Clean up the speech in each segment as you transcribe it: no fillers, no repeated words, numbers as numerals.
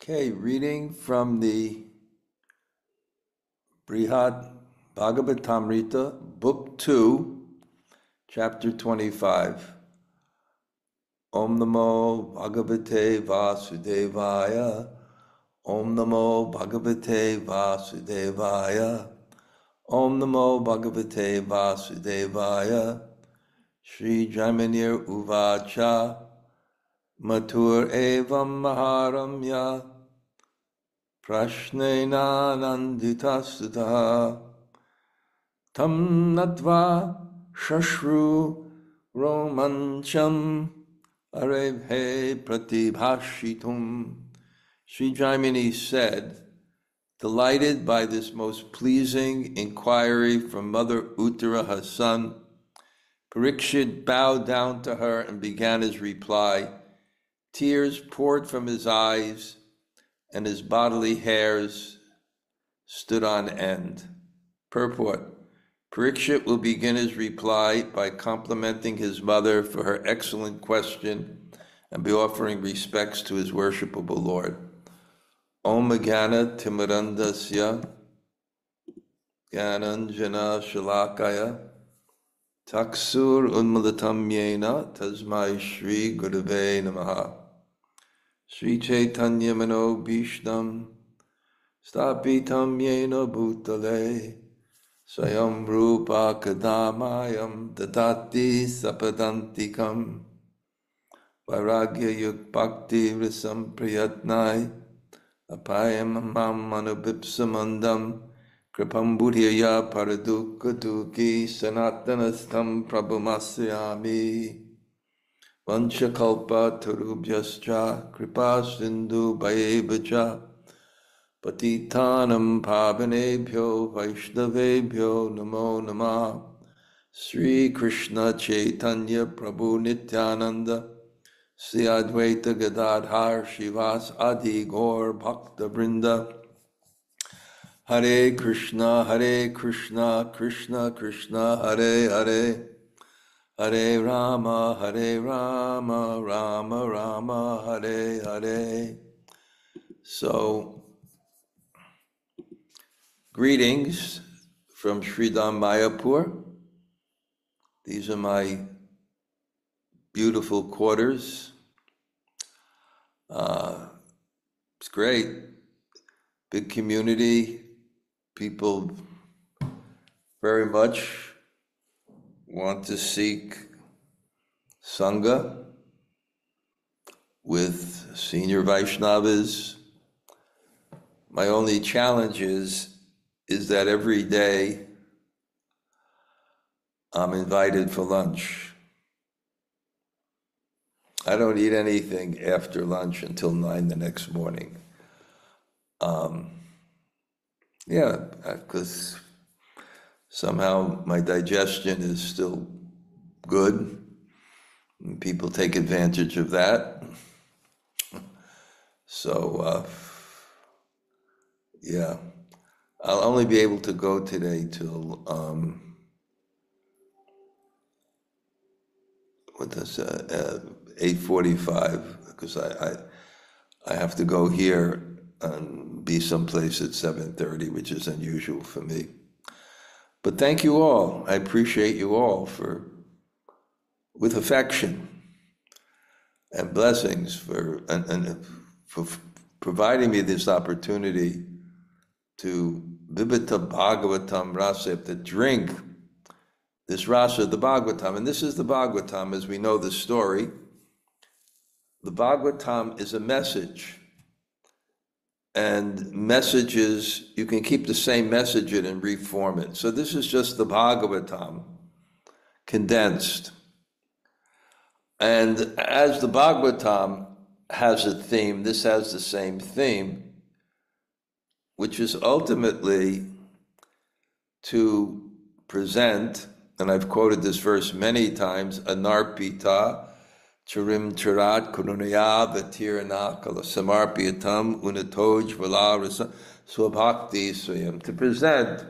Okay, reading from the Bṛhad-bhāgavatāmṛta, Book 2, Chapter 25. Om Namo Bhagavate Vasudevaya. Om Namo Bhagavate Vasudevaya. Om Namo Bhagavate Vasudevaya. Śrī Jaimini uvāca. Mātur evaṁ mahā-ramya. Praśnenānanditaḥ sutaḥ. Tam natvā sāśru-romāñcam. ārebhe pratibhāṣitum. Śrī Jaimini said, delighted by this most pleasing inquiry from Mother Uttarā, her son, Parīkṣit bowed down to her and began his reply. Tears poured from his eyes, and his bodily hairs stood on end. Purport. Parīkṣit will begin his reply by complimenting his mother for her excellent question and be offering respects to his worshipable Lord. Om Jnana Timirandasya Jnananjana Shalakaya Taksur Unmalatam Yena Tasmai Shri Gurave Namaha. Śrī Chaitanya Mano Bhishnam Stapitam Yena Bhutale Swayam Rupa Kadamayam Dadati Sapadantikam Vairagya Yuk Bhakti Risam Priyatnai Apayam Mam Manubipsamandam Kripam Buddhaya Paradukatuki Sanatanastam Prabhumasyami Vanchakalpa Tarubhyascha Kripa Sindhu Bhayevacha Patitanam Pavanebhyo Vaishnavebhyo Namo Namah. Sri Krishna Chaitanya Prabhu Nityananda Sri Advaita Gadadhar Shivas Adi Gaur Bhakta Brinda. Hare Krishna, Krishna Krishna, Hare Hare, Hare Rama, Rama Rama, Hare Hare. So, greetings from Sri Mayapur. These are my beautiful quarters. It's great, big community. People very much want to seek Sanga with senior Vaishnavas. My only challenge is that every day I'm invited for lunch. I don't eat anything after lunch until 9 the next morning. Because somehow my digestion is still good. And people take advantage of that. So, I'll only be able to go today till 8:45, because I have to go here and be someplace at 7:30, which is unusual for me. But thank you all. I appreciate you all with affection and blessings for providing me this opportunity to vivita Bhagavatam rasa, to drink this rasa, the Bhagavatam. And this is the Bhagavatam as we know the story. The Bhagavatam is a message. And messages, you can keep the same message in and reform it. So this is just the Bhagavatam, condensed. And as the Bhagavatam has a theme, this has the same theme, which is ultimately to present, and I've quoted this verse many times, anarpita Charim charat kurunaya vatirana kala samarpiyatam unatoj valarasa swabhakti swayam. To present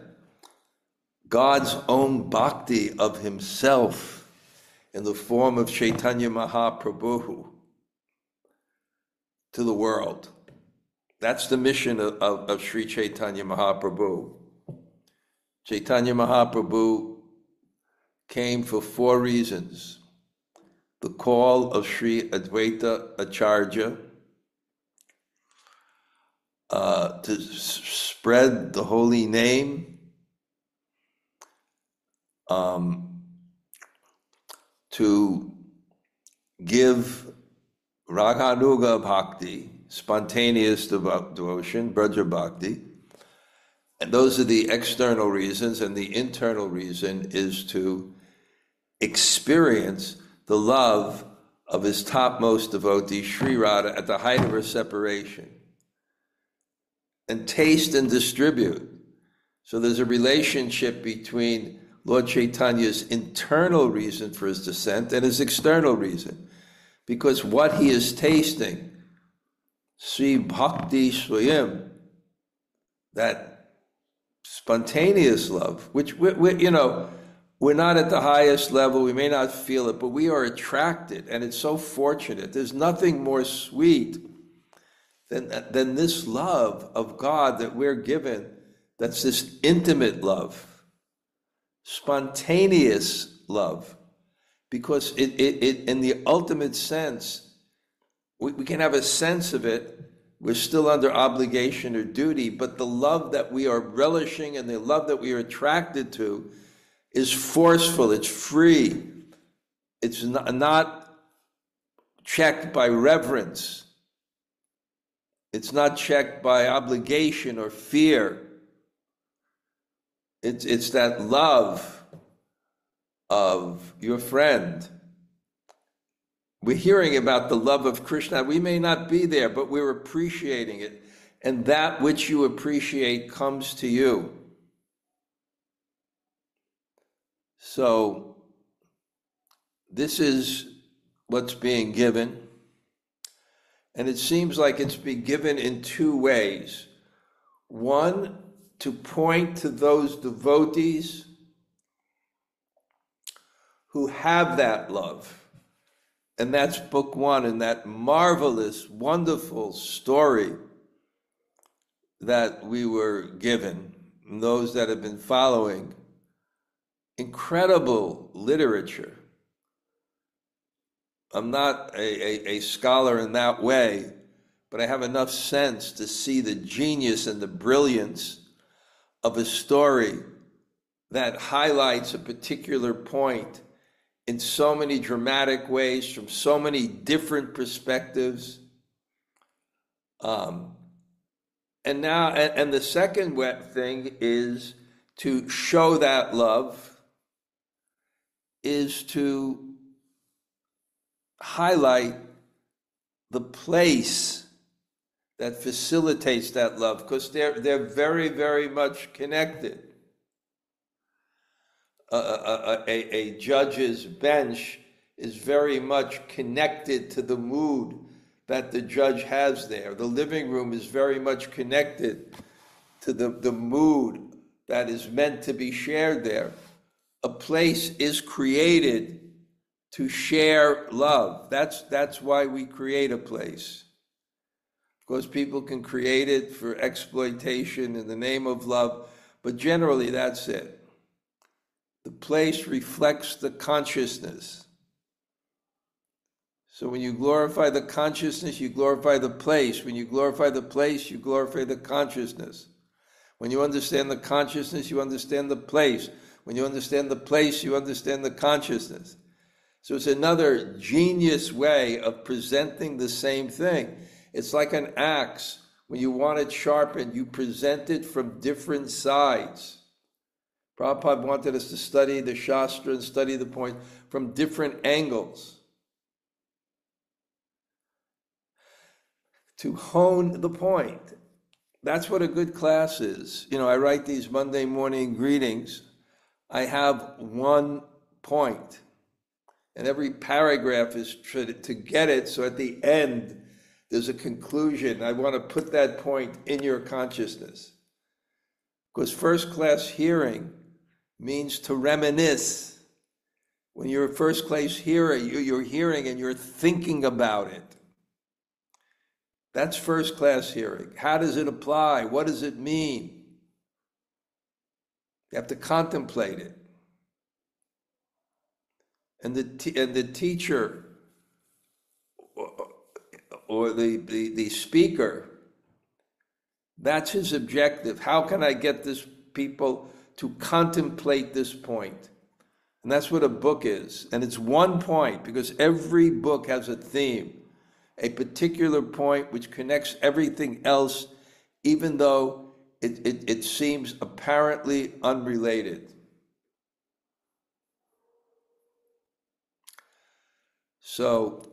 God's own bhakti of himself in the form of Chaitanya Mahaprabhu to the world. That's the mission of Sri Chaitanya Mahaprabhu. Chaitanya Mahaprabhu came for 4 reasons. The call of Sri Advaita Acharya to spread the holy name, to give Raganuga Bhakti, spontaneous devotion, Braja Bhakti. And those are the external reasons, and the internal reason is to experience the love of his topmost devotee, Sri Radha, at the height of her separation, and taste and distribute. So there's a relationship between Lord Chaitanya's internal reason for his descent and his external reason, because what he is tasting, Sri Bhakti Swayam, that spontaneous love, which we're not at the highest level, we may not feel it, but we are attracted, and it's so fortunate. There's nothing more sweet than this love of God that we're given, that's this intimate love, spontaneous love, because it in the ultimate sense, we can have a sense of it, we're still under obligation or duty, but the love that we are relishing and the love that we are attracted to is forceful, it's free, it's not checked by reverence, it's not checked by obligation or fear. It's that love of your friend. We're hearing about the love of Krishna. We may not be there, but we're appreciating it. And that which you appreciate comes to you. So this is what's being given. And it seems like it's being given in 2 ways. One, to point to those devotees who have that love. And that's book 1 in that marvelous, wonderful story that we were given. And those that have been following, incredible literature. I'm not a scholar in that way, but I have enough sense to see the genius and the brilliance of a story that highlights a particular point in so many dramatic ways, from so many different perspectives. And the second thing is to show that love, is to highlight the place that facilitates that love, because they're very, very much connected. A judge's bench is very much connected to the mood that the judge has there. The living room is very much connected to the mood that is meant to be shared there. A place is created to share love. That's why we create a place. Of course, people can create it for exploitation in the name of love, but generally that's it. The place reflects the consciousness. So when you glorify the consciousness, you glorify the place. When you glorify the place, you glorify the consciousness. When you understand the consciousness, you understand the place. When you understand the place, you understand the consciousness. So it's another genius way of presenting the same thing. It's like an axe. When you want it sharpened, you present it from different sides. Prabhupada wanted us to study the Shastra and study the point from different angles, to hone the point. That's what a good class is. I write these Monday morning greetings. I have one point, and every paragraph is to get it, so at the end, there's a conclusion. I want to put that point in your consciousness. Because first class hearing means to reminisce. When you're a first class hearer, you're hearing and you're thinking about it. That's first-class hearing. How does it apply? What does it mean? You have to contemplate it. And the teacher or the speaker, that's his objective. How can I get this people to contemplate this point? And that's what a book is. And it's one point, because every book has a theme, a particular point which connects everything else, even though it seems apparently unrelated. So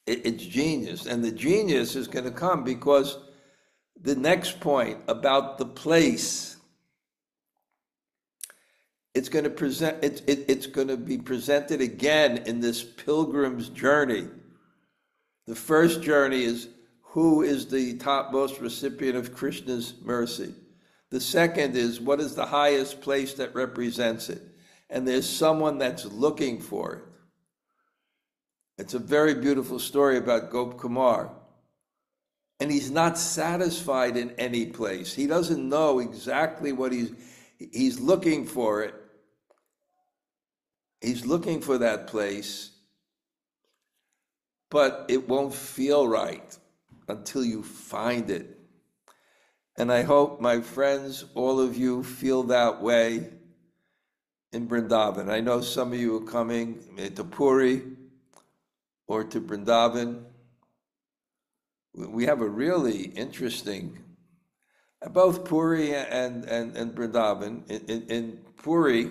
it's genius. And the genius is going to come because the next point about the place, it's going to be presented again in this pilgrim's journey. The first journey is, who is the topmost recipient of Krishna's mercy? The second is, what is the highest place that represents it? And there's someone that's looking for it. It's a very beautiful story about Gop Kumar. And he's not satisfied in any place. He doesn't know exactly what he's looking for it. He's looking for that place, but it won't feel right until you find it. And I hope, my friends, all of you feel that way in Vrindavan. I know some of you are coming to Puri or to Vrindavan. We have a really interesting, both Puri and Vrindavan. In Puri,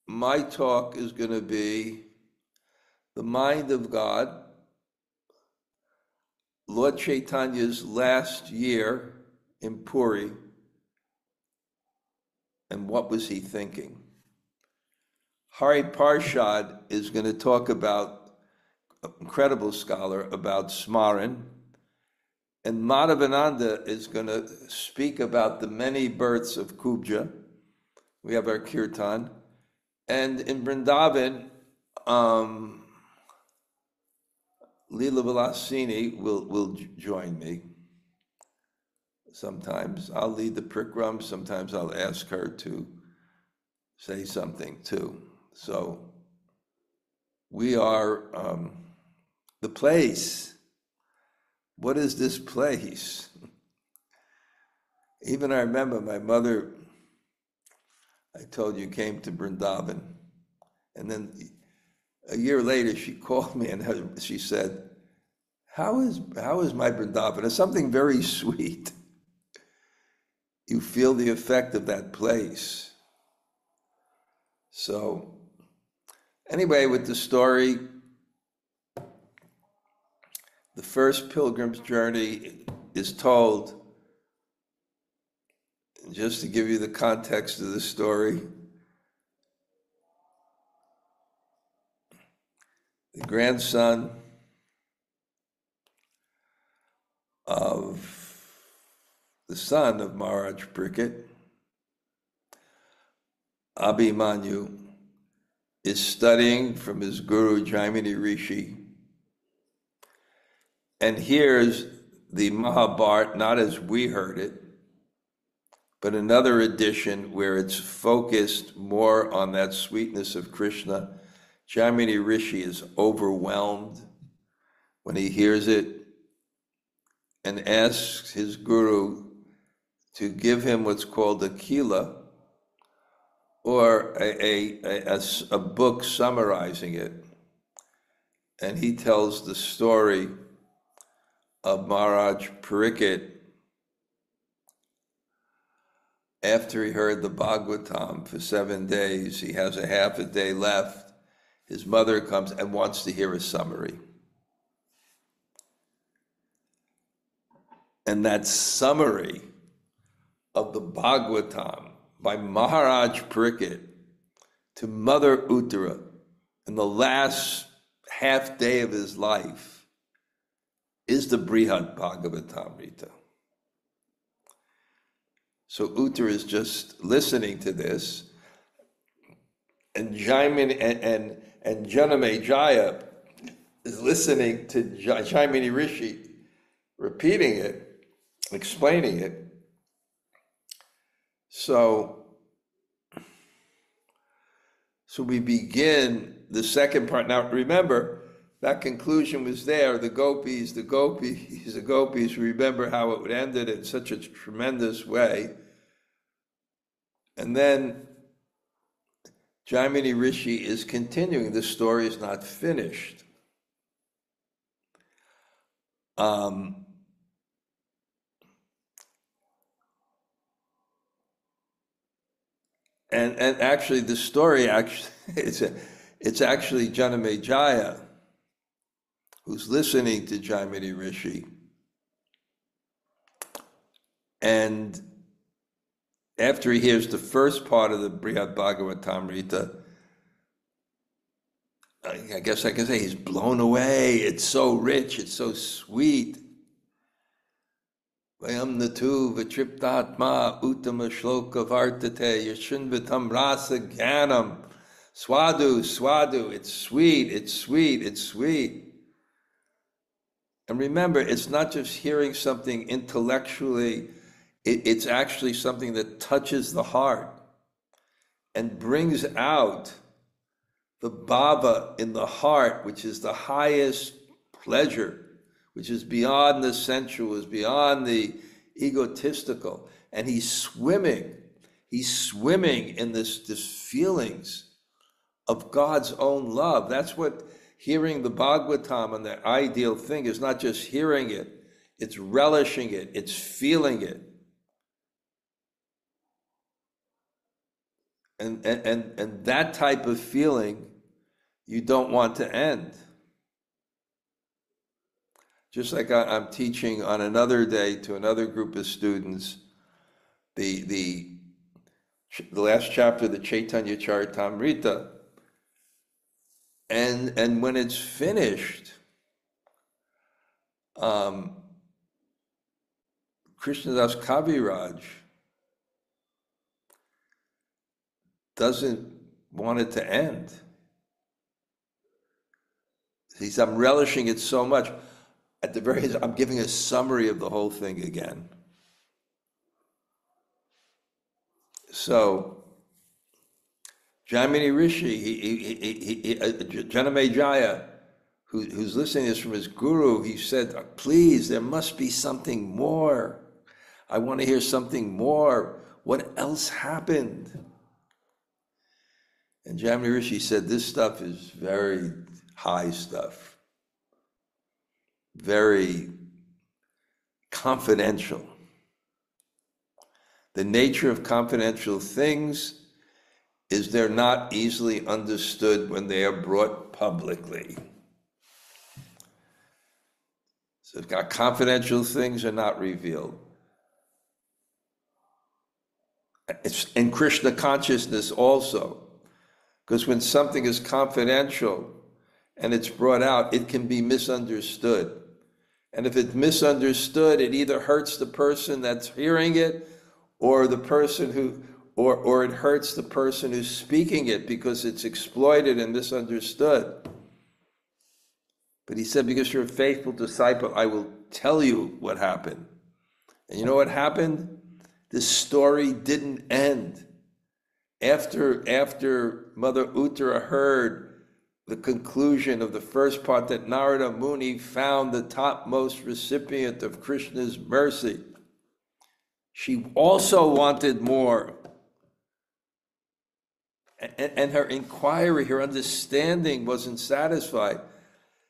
my talk is going to be the mind of God, Lord Chaitanya's last year in Puri, and what was he thinking? Hari Parshad is going to talk about, incredible scholar, about Smaran, and Madhavananda is going to speak about the many births of Kubja. We have our kirtan. And in Vrindavan, Leela Vilasini will join me. Sometimes I'll lead the prikram, sometimes I'll ask her to say something too. So we are the place. What is this place? Even I remember my mother, I told you, came to Vrindavan. And then a year later, she called me and she said, how is my Vrindavan? It's something very sweet. You feel the effect of that place. So anyway, with the story, the first pilgrim's journey is told. Just to give you the context of the story, the grandson of the son of Maharaj Parīkṣit, Abhimanyu, is studying from his guru Jaimini Rishi, and hears the Mahabharata not as we heard it, but another edition where it's focused more on that sweetness of Krishna. Jaimini Rishi is overwhelmed when he hears it and asks his guru to give him what's called a kila, or a book summarizing it. And he tells the story of Maharaj Parīkṣit. After he heard the Bhagavatam for 7 days, he has a half a day left. His mother comes and wants to hear a summary. And that summary of the Bhagavatam by Maharaj Parīkṣit to Mother Uttarā in the last half day of his life is the Bṛhad-bhāgavatāmṛta. So Uttarā is just listening to this, and Jaimini and Janamejaya is listening to Jaimini Rishi repeating it, explaining it. So we begin the second part. Now remember, that conclusion was there, the gopis. Remember how it ended in such a tremendous way. And then Jaimini Rishi is continuing. The story is not finished. And actually, the story it's actually Janamejaya who's listening to Jaimini Rishi, and after he hears the first part of the Bṛhad-bhāgavatāmṛta, I guess I can say he's blown away. It's so rich, it's so sweet. Vayam natu vitriptatma uttama shloka vartate yashinvatam rasa jnanam swadu. It's sweet. And remember, it's not just hearing something intellectually, it's actually something that touches the heart and brings out the bhava in the heart, which is the highest pleasure, which is beyond the sensual, is beyond the egotistical. And he's swimming in this feelings of God's own love. That's what hearing the Bhagavatam and the ideal thing is, not just hearing it, it's relishing it, it's feeling it. And that type of feeling you don't want to end. Just like I'm teaching on another day to another group of students, the last chapter of the Chaitanya Charitamrita, and when it's finished, Krishnadas Kaviraj doesn't want it to end. He says, I'm relishing it so much. At the very end, I'm giving a summary of the whole thing again. So, Jaimini Rishi, Janamejaya, who's listening to this from his guru, he said, please, there must be something more. I want to hear something more. What else happened? And Jaimini Rishi said, this stuff is very high stuff, very confidential. The nature of confidential things is they're not easily understood when they are brought publicly. So confidential things are not revealed. It's in Krishna consciousness also, because when something is confidential and it's brought out, it can be misunderstood. And if it's misunderstood, it either hurts the person that's hearing it, or the person who, or it hurts the person who's speaking it because it's exploited and misunderstood. But he said, because you're a faithful disciple, I will tell you what happened. And you know what happened? This story didn't end. After Mother Uttarā heard the conclusion of the first part, that Narada Muni found the topmost recipient of Krishna's mercy, she also wanted more. And her inquiry, her understanding wasn't satisfied,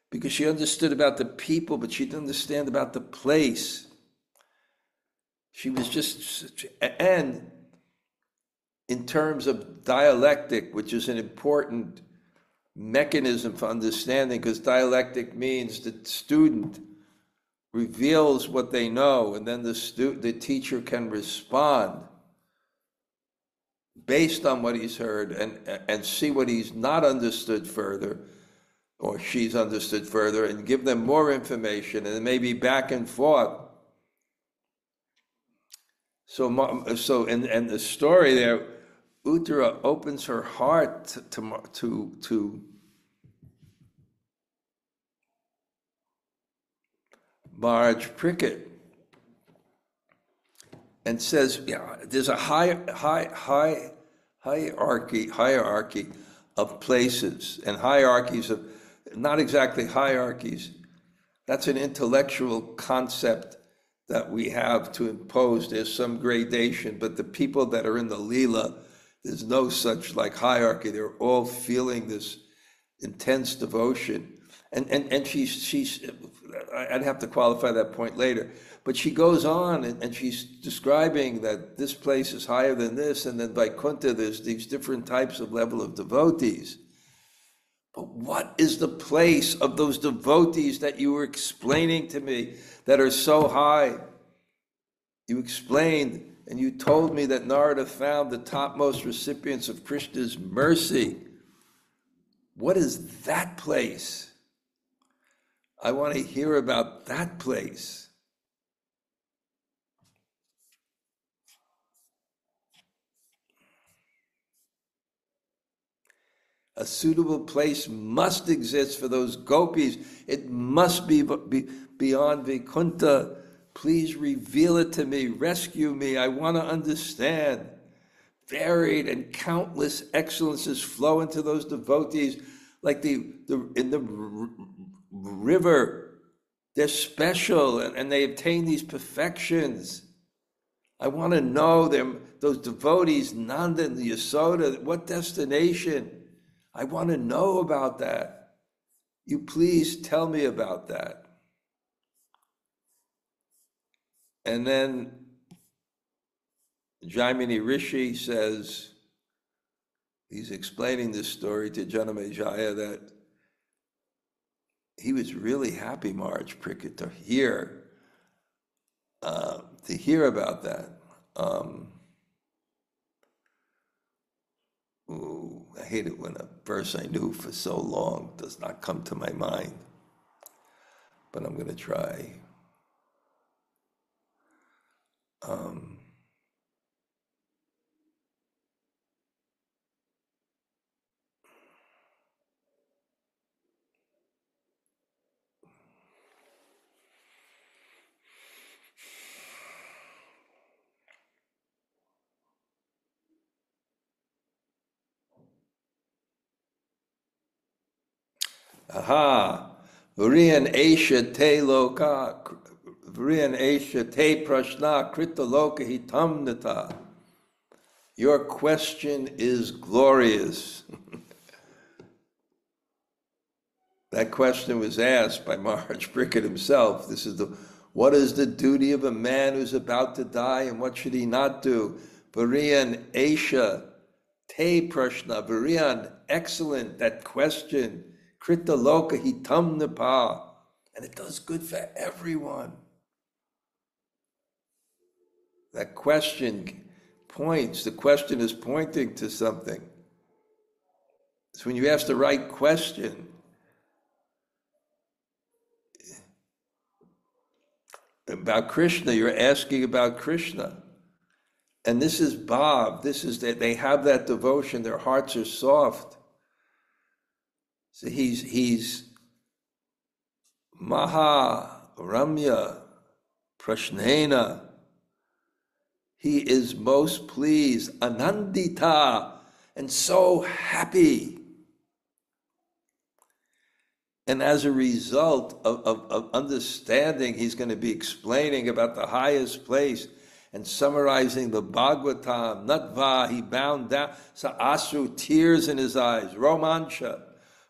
because she understood about the people, but she didn't understand about the place. She was just, and in terms of dialectic, which is an important mechanism for understanding, because dialectic means the student reveals what they know, and then the teacher can respond based on what he's heard and see what he's not understood further, or she's understood further, and give them more information, and maybe back and forth. So in the story there, Uttarā opens her heart to Maharaj Parīkṣit and says, yeah, there's a hierarchy of places, and hierarchies of, not exactly hierarchies, that's an intellectual concept that we have to impose. There's some gradation, but the people that are in the Leela, there's no such like hierarchy. They're all feeling this intense devotion. And she's I'd have to qualify that point later, but she goes on and she's describing that this place is higher than this, and then Vaikuntha, there's these different types of level of devotees. But what is the place of those devotees that you were explaining to me that are so high? You explained and you told me that Narada found the topmost recipients of Krishna's mercy. What is that place? I want to hear about that place. A suitable place must exist for those gopis. It must be beyond Vaikuntha. Please reveal it to me. Rescue me. I want to understand. Varied and countless excellences flow into those devotees like in the river. They're special and they obtain these perfections. I want to know them, those devotees, Nanda and Yasoda, what destination? I want to know about that. You please tell me about that. And then Jaimini Rishi says, he's explaining this story to Janamejaya, that he was really happy, Maharaj Parīkṣit, to hear about that. I hate it when a verse I knew for so long does not come to my mind, but I'm going to try. Aha, Vriyan Esha te loka, Vriyan Esha te prashna krita loka hitam natvā. Your question is glorious. That question was asked by Maharaj Parīkṣit himself. This is what is the duty of a man who's about to die, and what should he not do? Vriyan Esha te prashna, Vriyan, excellent, that question. Krita loka hitam natvā, and it does good for everyone. That question points, the question is pointing to something. It's when you ask the right question. About Krishna, you're asking about Krishna. And this is bhav, this is that they have that devotion, their hearts are soft. So he's mahā-ramya, praśnenānanditaḥ. He is most pleased, ananditaḥ, and so happy. And as a result of understanding, he's going to be explaining about the highest place and summarizing the Bhāgavatāmṛta, natvā, he bound down, sāśru, tears in his eyes, romāñcam.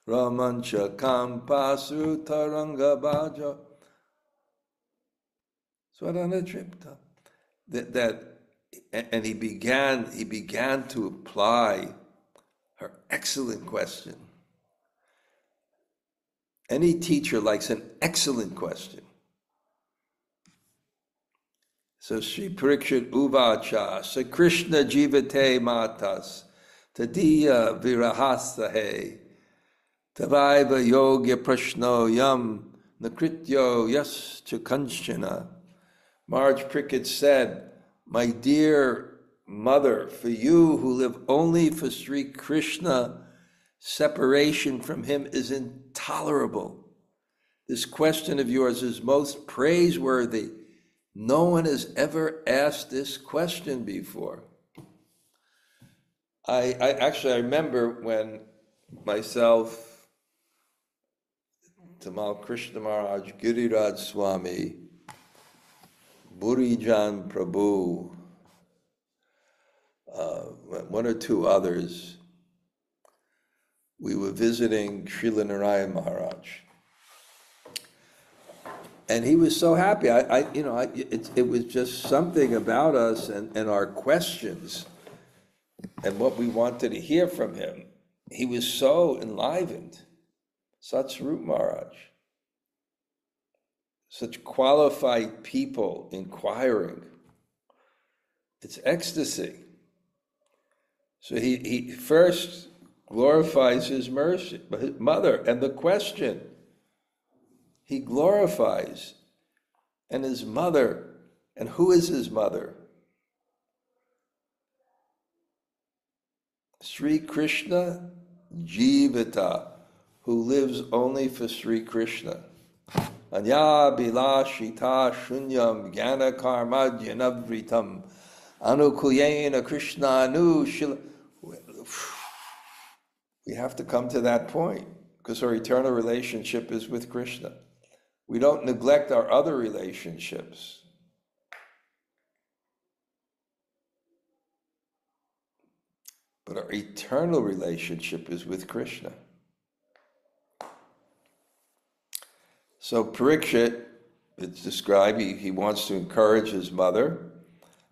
Ramancha kampasu taranga baja swarana tripta. And he began to apply her excellent question. Any teacher likes an excellent question. So Śrī Parīkṣit uvāca, sa Krishna jivate matas, tadiya virahasahe. Tavaiva yogya prashno yam nakrityo yas chakanshana. Maharaj Parīkṣit said, my dear mother, for you who live only for Sri Krishna, separation from him is intolerable. This question of yours is most praiseworthy. No one has ever asked this question before. I remember when myself, Tamal Krishna Maharaj, Giriraj Swami, Burijan Prabhu, one or two others, we were visiting Srila Narayana Maharaj. And he was so happy. It was just something about us and our questions and what we wanted to hear from him. He was so enlivened. Sāśru Maharaj. Such qualified people inquiring. It's ecstasy. So he first glorifies his mercy, his mother, and the question he glorifies, and his mother. And who is his mother? Sri Krishna Jivita, who lives only for Sri Krishna. Anya bilashita shunyam jnana karma jnanavritam anukuyena Krishna anu shila. We have to come to that point because our eternal relationship is with Krishna. We don't neglect our other relationships. But our eternal relationship is with Krishna. So Parīkṣit, it's described, he wants to encourage his mother.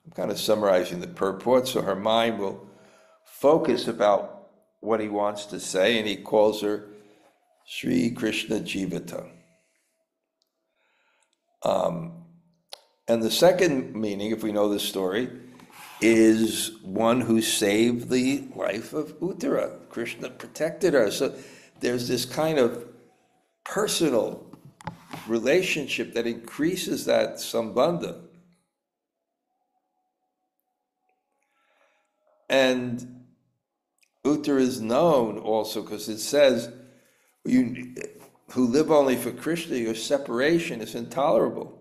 I'm kind of summarizing the purport, so her mind will focus about what he wants to say, and he calls her Sri Krishna Jivita. And the second meaning, if we know the story, is one who saved the life of Uttarā. Krishna protected her. So there's this kind of personal relationship that increases that sambandha. And Uttarā is known also because it says, you who live only for Krishna, your separation is intolerable.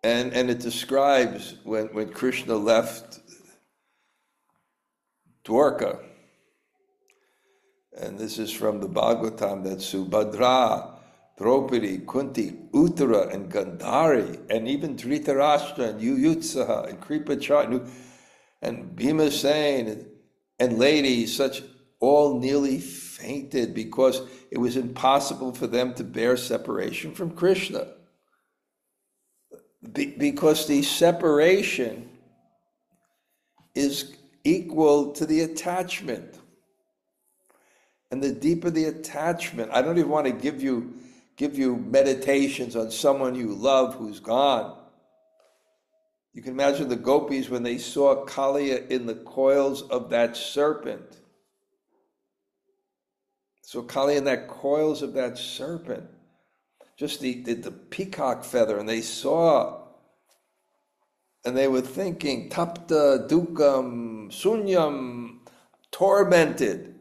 And it describes when Krishna left Dwarka, and this is from the Bhagavatam, that Subhadra, Draupadi, Kunti, Uttarā, and Gandhari, and even Dhritarashtra, and Yuyutsaha, and Kripacharya, and Bhimasena, and ladies, such all nearly fainted because it was impossible for them to bear separation from Krishna. Because the separation is equal to the attachment. And the deeper the attachment, I don't even want to give you meditations on someone you love who's gone. You can imagine the gopis when they saw Kaliya in the coils of that serpent. So Kaliya in that coils of that serpent. Just the peacock feather, and they saw, and they were thinking, tapta, dukam, sunyam, tormented.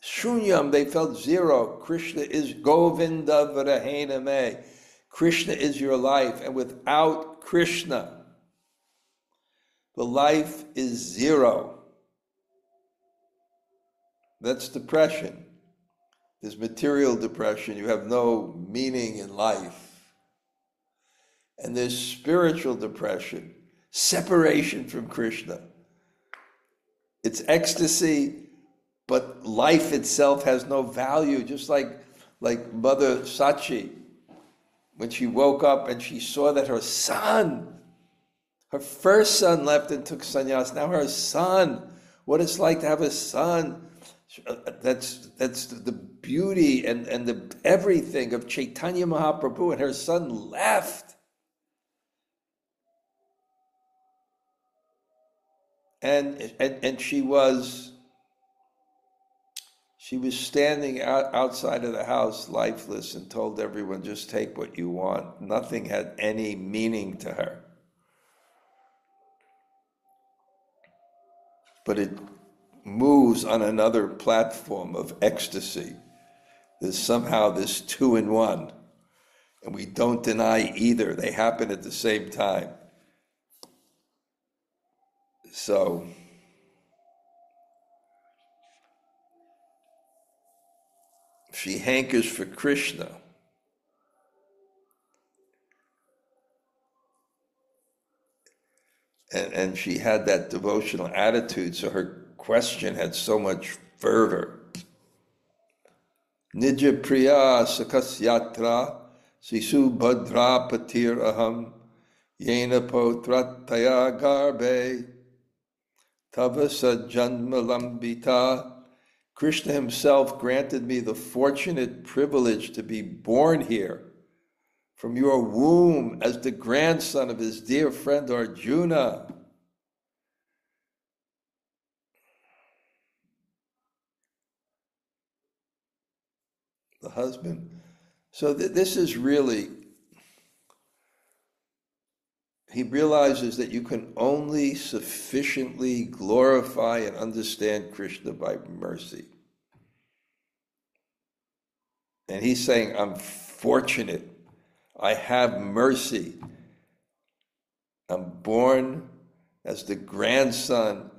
Shunyam, they felt zero. Krishna is Govinda Vrahena Me. Krishna is your life, and without Krishna, the life is zero. That's depression. There's material depression. You have no meaning in life. And there's spiritual depression, separation from Krishna. It's ecstasy, but life itself has no value. Just like Mother Sachi, when she woke up and she saw that her son, her first son left and took sannyas. Now her son, what it's like to have a son. That's the beauty and the everything of Chaitanya Mahaprabhu, and her son left. And she was standing outside of the house lifeless and told everyone, just take what you want. Nothing had any meaning to her. But moves on another platform of ecstasy. There's somehow this two in one, and we don't deny either. They happen at the same time. So, she hankers for Krishna. And she had that devotional attitude, so her question had so much fervor. Nija priya sakasyatra sisu bhadra patir aham yena potrataya garbe tavasa janmalambita. Krishna himself granted me the fortunate privilege to be born here from your womb as the grandson of his dear friend Arjuna. The husband. So this is really, he realizes that you can only sufficiently glorify and understand Krishna by mercy. And he's saying, I'm fortunate. I have mercy. I'm born as the grandson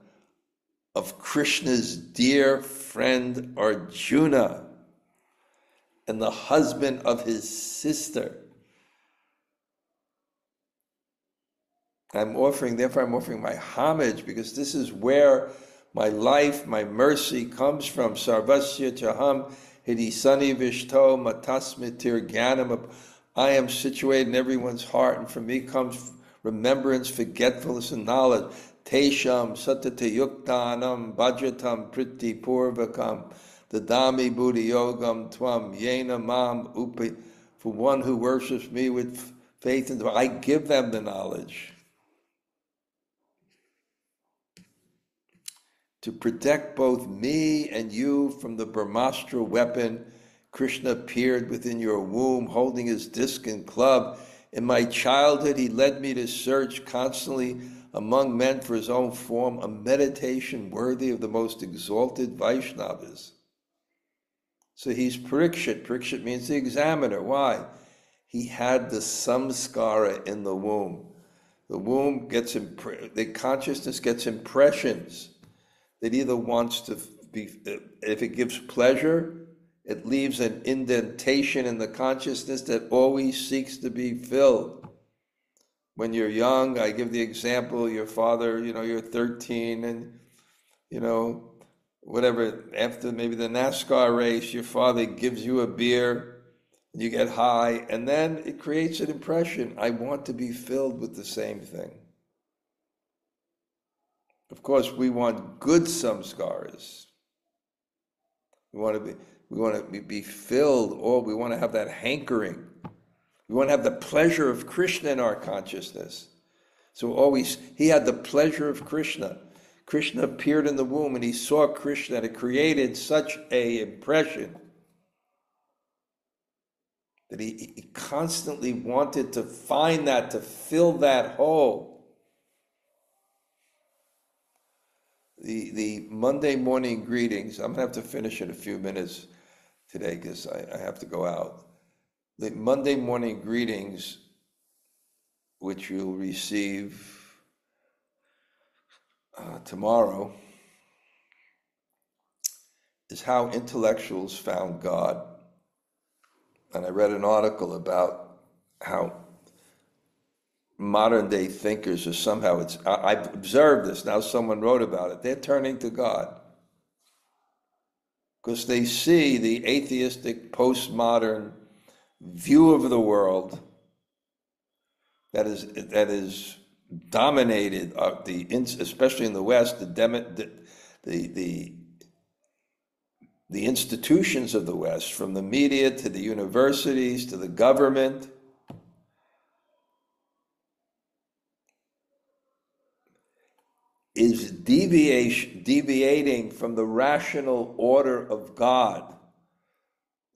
of Krishna's dear friend Arjuna and the husband of his sister. Therefore I'm offering my homage, because this is where my life, my mercy comes from. Sarvasya chaham hidisani vishto matasmitir gyanam. I am situated in everyone's heart, and from me comes remembrance, forgetfulness, and knowledge. Tesham satata yuktanam bhajatam priti purvakam dadami buddhi yogam tvam yena mam upi. For one who worships me with faith and I give them the knowledge. To protect both me and you from the Brahmastra weapon, Krishna appeared within your womb holding his disc and club. In my childhood, he led me to search constantly among men for his own form, a meditation worthy of the most exalted Vaishnavas. So he's Parīkṣit. Parīkṣit means the examiner. Why? He had the samskara in the womb. The womb gets, the consciousness gets impressions. It either wants to be, if it gives pleasure, it leaves an indentation in the consciousness that always seeks to be filled. When you're young, I give the example, your father, you're 13 and, whatever, after maybe the NASCAR race, your father gives you a beer, and you get high, and then it creates an impression, I want to be filled with the same thing. Of course, we want good samskaras. We want to be filled, or we want to have that hankering. We want to have the pleasure of Krishna in our consciousness. So he had the pleasure of Krishna. Krishna appeared in the womb and he saw Krishna, and it created such an impression that he constantly wanted to find that, to fill that hole. The Monday morning greetings, I'm going to have to finish in a few minutes today because I have to go out. The Monday morning greetings, which you'll receive tomorrow, is how intellectuals found God. And I read an article about how modern day thinkers are somehow, I've observed this, now someone wrote about it, they're turning to God. Because they see the atheistic, postmodern view of the world that is dominated, especially in the West, the institutions of the West, from the media to the universities to the government, is deviating from the rational order of God,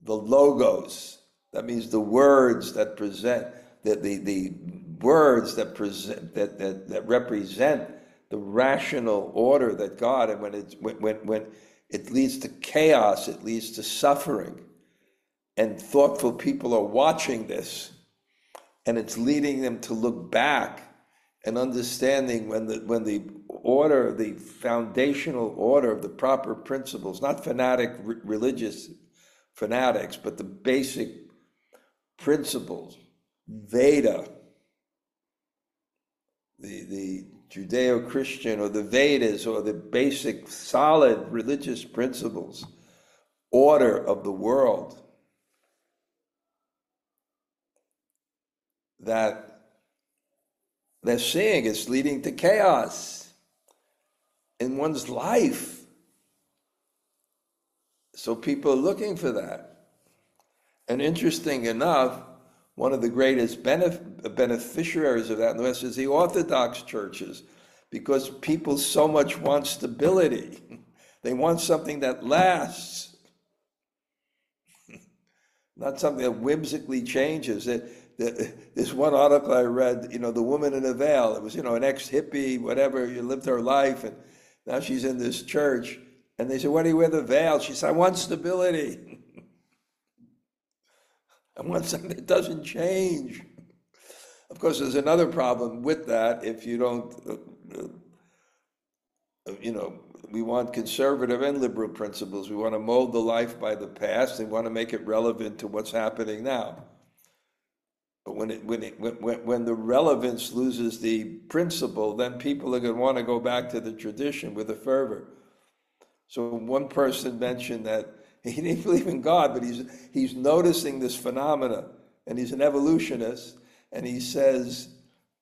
the logos. That means the words that present, the words that present, that represent the rational order that God, and when it leads to chaos, it leads to suffering. And thoughtful people are watching this, and it's leading them to look back and understanding when the order, the foundational order of the proper principles, not fanatic religious fanatics, but the basic principles, Veda, the Judeo-Christian or the Vedas or the basic solid religious principles, order of the world, that they're seeing it's leading to chaos in one's life. So people are looking for that. And interesting enough, one of the greatest beneficiaries of that in the West is the Orthodox churches, because people so much want stability. They want something that lasts, not something that whimsically changes. This one article I read, the woman in a veil, it was, an ex-hippie, whatever, you lived her life, and now she's in this church, and they said, why do you wear the veil? She said, I want stability. I want something that doesn't change. Of course, there's another problem with that. If you don't, we want conservative and liberal principles. We want to mold the life by the past and want to make it relevant to what's happening now. But when the relevance loses the principle, then people are going to want to go back to the tradition with a fervor. So one person mentioned that he didn't believe in God, but he's noticing this phenomena, and he's an evolutionist, and he says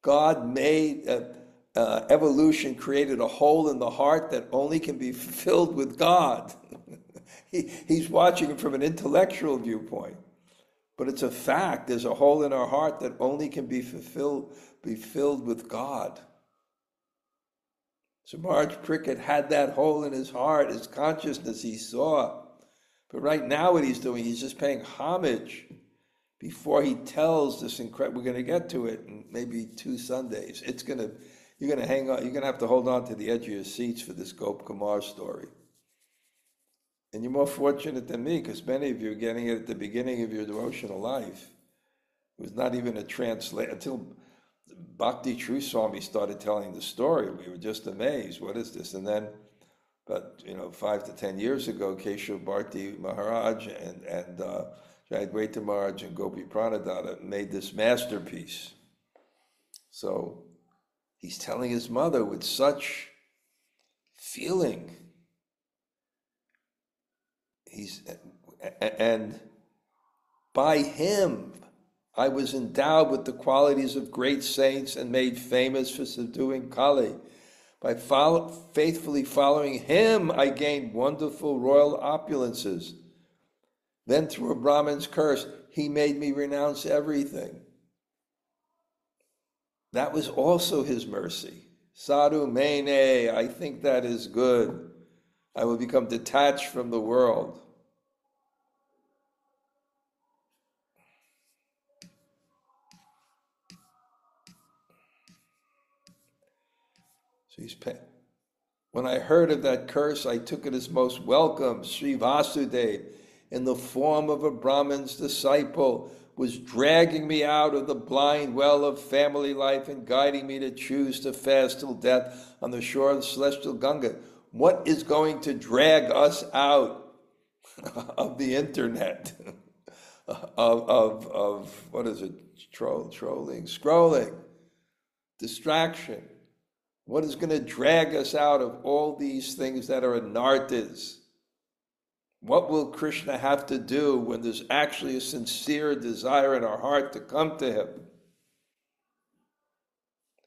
God made evolution created a hole in the heart that only can be filled with God. He's watching it from an intellectual viewpoint, but it's a fact. There's a hole in our heart that only can be filled with God. So Maharaj Parīkṣit had that hole in his heart, his consciousness he saw. But right now what he's doing, he's just paying homage before he tells this incredible, we're going to get to it in maybe 2 Sundays. You're going to hang on, you're going to have to hold on to the edge of your seats for this Gop Kumar story. And you're more fortunate than me, because many of you are getting it at the beginning of your devotional life. It was not even a translation until Bhakti True Swami started telling the story. We were just amazed. What is this? And then, but 5 to 10 years ago, Keshav Bharti Maharaj and Jayadvaita Maharaj and Gopi Pranadhana made this masterpiece. So he's telling his mother with such feeling. And by him, I was endowed with the qualities of great saints and made famous for subduing Kali. By faithfully following him, I gained wonderful royal opulences. Then through a Brahmin's curse, he made me renounce everything. That was also his mercy. Sadhu mene, I think that is good. I will become detached from the world. So when I heard of that curse, I took it as most welcome. Sri Vasudeva, in the form of a Brahmin's disciple, was dragging me out of the blind well of family life and guiding me to choose to fast till death on the shore of the celestial Ganga. What is going to drag us out of the internet? of what is it? Scrolling, distraction. What is going to drag us out of all these things that are anarthas? What will Krishna have to do when there's actually a sincere desire in our heart to come to him?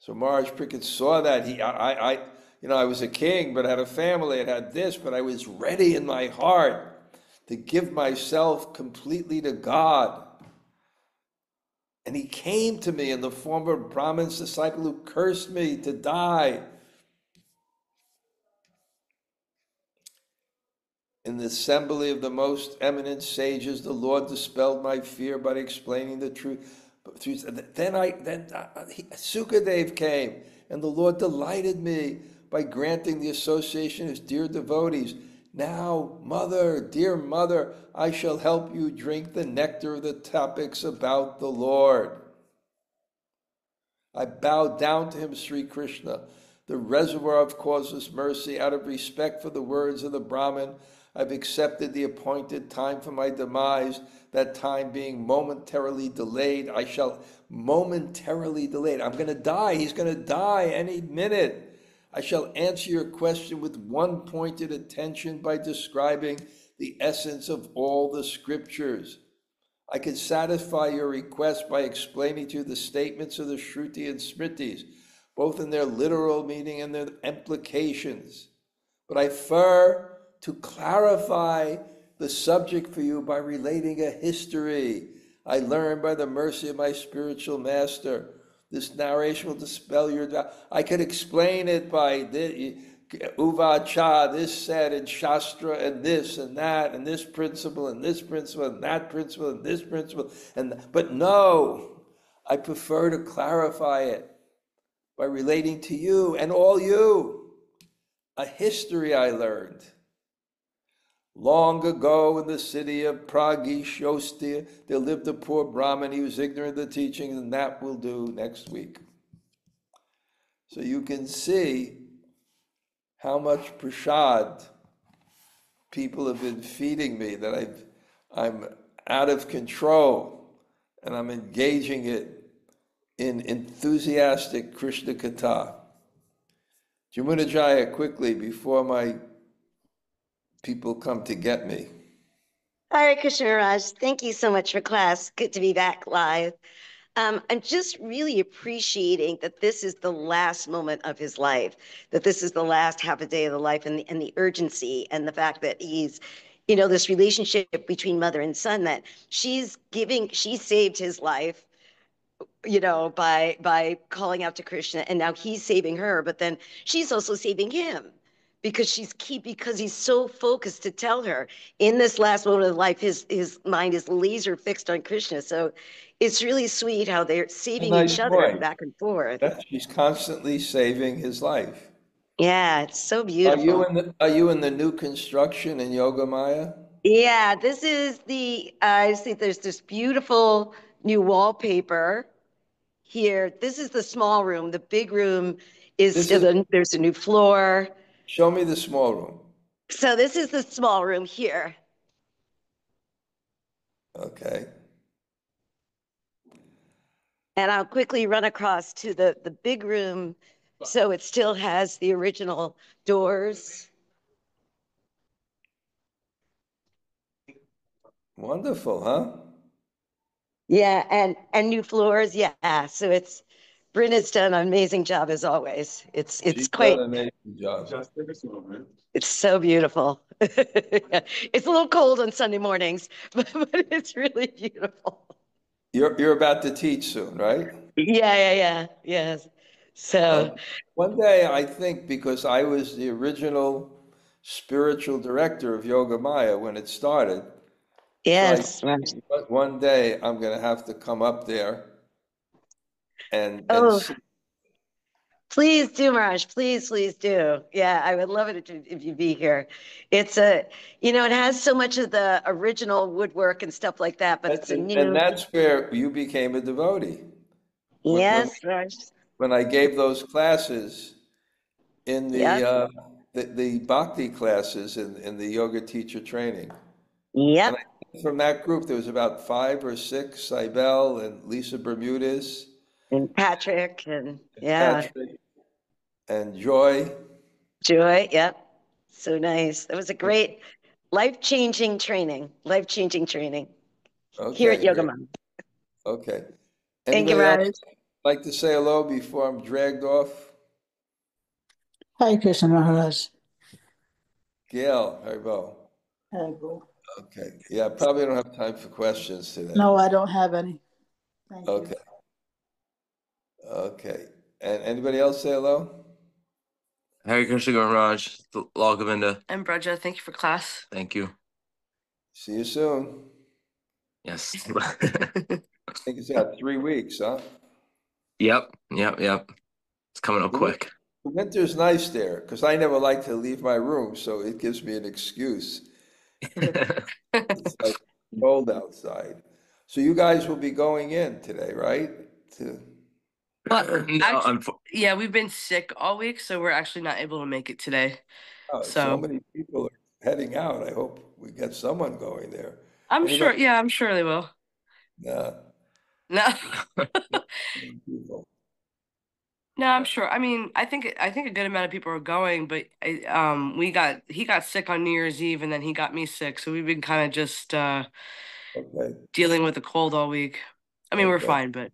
So Maharaj Parīkṣit saw that. I was a king, but I had a family, I had this, but I was ready in my heart to give myself completely to God. And he came to me in the form of a Brahmin's disciple who cursed me to die. In the assembly of the most eminent sages, the Lord dispelled my fear by explaining the truth. Then Sukadev came, and the Lord delighted me by granting the association of his dear devotees. Now, mother, dear mother, I shall help you drink the nectar of the topics about the Lord. I bowed down to him, Sri Krishna, the reservoir of causeless mercy. Out of respect for the words of the Brahmin, I've accepted the appointed time for my demise, that time being momentarily delayed. I shall momentarily delayed. I'm going to die. He's going to die any minute. I shall answer your question with one pointed attention by describing the essence of all the scriptures. I can satisfy your request by explaining to you the statements of the Shruti and Smritis, both in their literal meaning and their implications. But I prefer to clarify the subject for you by relating a history I learned by the mercy of my spiritual master. This narration will dispel your doubt. I could explain it by the uvāca, this said in Shastra, and this and that, and this principle, and this principle, and that principle, and this principle. But no, I prefer to clarify it by relating to you and all you a history I learned. Long ago in the city of Praģīṣ, there lived a poor Brahmin. He was ignorant of the teachings, and that will do next week. So you can see how much prasad people have been feeding me, that I'm out of control, and I'm engaging it in enthusiastic Krishna-katha. Jamuna Jaya, quickly, before my people come to get me. Hare Krishna Maharaj, thank you so much for class. Good to be back live. I'm just really appreciating that this is the last moment of his life, that this is the last half a day of the life, and the urgency and the fact that he's, this relationship between mother and son, that she saved his life, by calling out to Krishna, and now he's saving her, but then she's also saving him because he's so focused to tell her in this last moment of life, his mind is laser fixed on Krishna. So it's really sweet how they're saving each other back and forth. She's constantly saving his life. Yeah, it's so beautiful. Are you in the new construction in Yogamaya? Yeah, this is I see there's this beautiful new wallpaper here. This is the small room. The big room there's a new floor. Show me the small room. So this is the small room here. Okay. And I'll quickly run across to the big room, so it still has the original doors. Wonderful, huh? Yeah, and new floors. Yeah, so Bṛhad's done an amazing job as always. She's quite done an amazing job. It's so beautiful. It's a little cold on Sunday mornings, but it's really beautiful. You're about to teach soon, right? Yeah. Yes. So one day, I think, because I was the original spiritual director of Yogamaya when it started. Yes. So one day I'm going to have to come up there and please do, Maharaj. Please do. Yeah, I would love it if you'd be here. It's it has so much of the original woodwork and stuff like that, but it's a new. And that's where you became a devotee. Yes, Maharaj. When I gave those classes in the bhakti classes in the yoga teacher training. Yep. And from that group, there was about 5 or 6, Cybele and Lisa Bermudez. And Patrick, and Patrick and Joy. Joy, yep. So nice. That was a great life-changing training. Here at Yogamaya. Okay. Thank you, Maharaj. Like to say hello before I'm dragged off? Hi, Krishna Maharaj. Gail, Haribo. Haribo. Okay. Yeah, probably don't have time for questions today. No, I don't have any. Thank you. Okay. And anybody else say hello? Hare Krishna Maharaj, Lal Govinda. And Bṛhad, thank you for class. Thank you. See you soon. Yes. I think it's about 3 weeks, huh? Yep. It's coming up quick. The winter's nice there because I never like to leave my room, so it gives me an excuse. It's like cold outside. So you guys will be going in today, right? Well, No, yeah, we've been sick all week, so we're actually not able to make it today. Oh, so many people are heading out. I hope we get someone going there. I'm sure. Yeah, I'm sure they will. Nah. No. People. No, I'm sure. I mean, I think a good amount of people are going, but he got sick on New Year's Eve, and then he got me sick, so we've been kind of just Okay. dealing with the cold all week. I mean, we're Okay. fine, but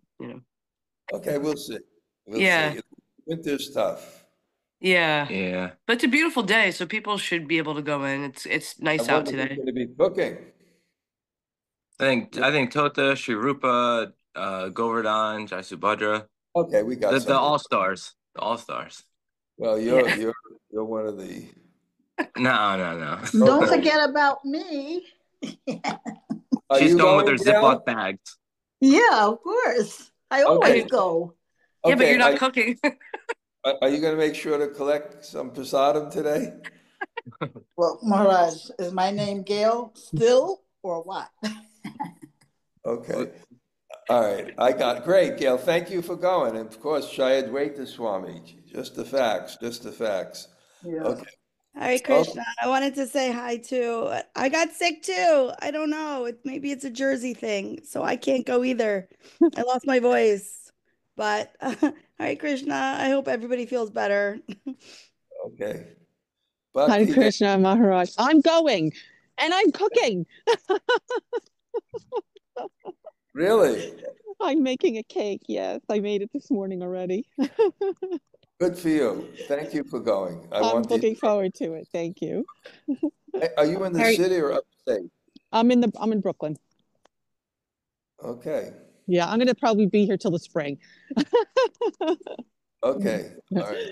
Okay, we'll see. We'll Yeah. see. Winter's tough. Yeah. Yeah. But it's a beautiful day, so people should be able to go in. It's nice I out wonder who's today. going to be cooking. I think Tota, Śrī Rupa, Govardhan, Jai Subhadra. Okay, we got The some. all-stars. The all-stars. Well, you're one of the. No. Don't Okay. forget about me. Are She's you going with her Gail? Ziploc bags. Yeah, of course. I always go. Yeah, but Okay, you're not cooking. Are you going to make sure to collect some prasadam today? Well, Maharaj, is my name Gail still or what? Okay. All right. Great, Gail. Thank you for going. And of course, Shayadwaita Swami. Just the facts. Yeah. Okay. Hare Krishna. I wanted to say hi too. I got sick too. I don't know. Maybe it's a Jersey thing, so I can't go either. I lost my voice. But Hare Krishna. I hope everybody feels better. Okay. Hare Krishna, Maharaj. I'm going and I'm cooking. Really? I'm making a cake. Yes, I made it this morning already. Good for you. Thank you for going. I'm looking forward to it. Thank you. Are you in the city or upstate? I'm in Brooklyn. Okay. Yeah, I'm gonna probably be here till the spring. Okay. All right.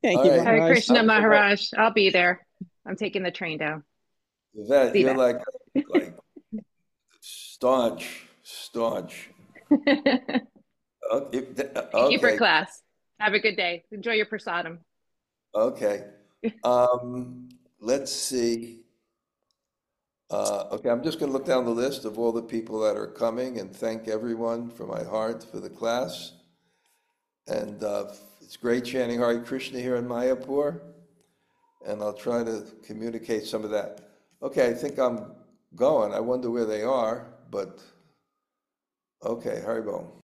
Thank you, Maharaj. Hare Krishna, Maharaj. I'll be there. I'm taking the train down. Yvette, you're like staunch. Thank you for class. Have a good day. Enjoy your prasadam. Okay. Let's see. Okay, I'm just going to look down the list of all the people that are coming and thank everyone from my heart for the class. And it's great chanting Hare Krishna here in Mayapur. And I'll try to communicate some of that. Okay, I think I'm going. I wonder where they are, but okay, Haribol.